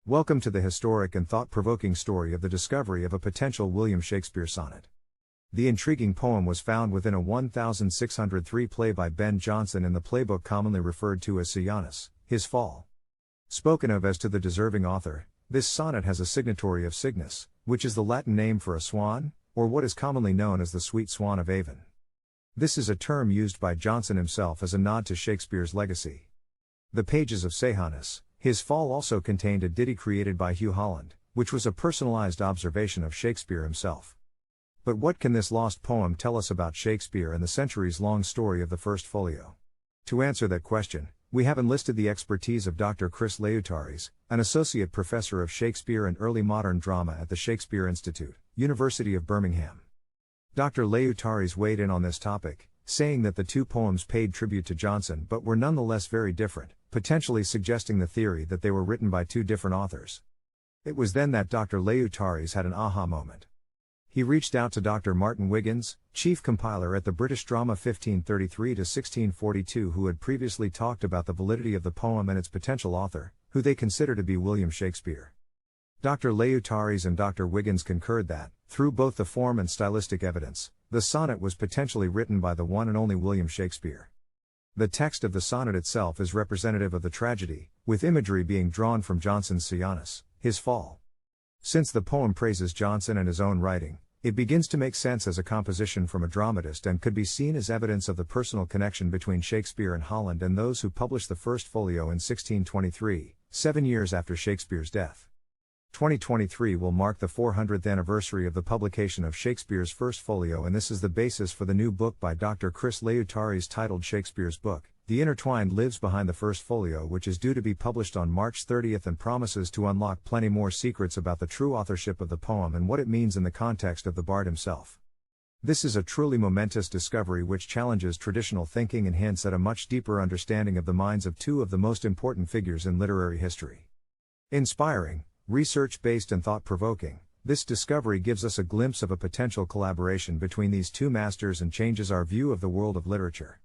Welcome to the historic and thought-provoking story of the discovery of a potential William Shakespeare sonnet. The intriguing poem was found within a 1603 play by Ben Jonson in the playbook commonly referred to as Sonnets, His Fall. Spoken of as to the deserving author, this sonnet has a signatory of Cygnus, which is the Latin name for a swan, or what is commonly known as the sweet swan of Avon. This is a term used by Jonson himself as a nod to Shakespeare's legacy. The pages of Sonnets, His Fall also contained a ditty created by Hugh Holland, which was a personalized observation of Shakespeare himself. But what can this lost poem tell us about Shakespeare and the centuries-long story of the First Folio? To answer that question, we have enlisted the expertise of Dr. Chris Leutaris, an associate professor of Shakespeare and early modern drama at the Shakespeare Institute, University of Birmingham. Dr. Leutaris weighed in on this topic, saying that the two poems paid tribute to Jonson but were nonetheless very different, potentially suggesting the theory that they were written by two different authors. It was then that Dr. Leutaris had an aha moment. He reached out to Dr. Martin Wiggins, chief compiler at the British Drama 1533 to 1642, who had previously talked about the validity of the poem and its potential author, who they consider to be William Shakespeare. Dr. Leutaris and Dr. Wiggins concurred that, through both the form and stylistic evidence, the sonnet was potentially written by the one and only William Shakespeare. The text of the sonnet itself is representative of the tragedy, with imagery being drawn from Jonson's Sonnets, His Fall. Since the poem praises Jonson and his own writing, it begins to make sense as a composition from a dramatist and could be seen as evidence of the personal connection between Shakespeare and Holland and those who published the First Folio in 1623, 7 years after Shakespeare's death. 2023 will mark the 400th anniversary of the publication of Shakespeare's First Folio, and this is the basis for the new book by Dr. Chris Leutaris titled Shakespeare's Book, The Intertwined Lives Behind the First Folio, which is due to be published on March 30th and promises to unlock plenty more secrets about the true authorship of the poem and what it means in the context of the bard himself. This is a truly momentous discovery which challenges traditional thinking and hints at a much deeper understanding of the minds of two of the most important figures in literary history. Inspiring, research-based and thought-provoking, this discovery gives us a glimpse of a potential collaboration between these two masters and changes our view of the world of literature.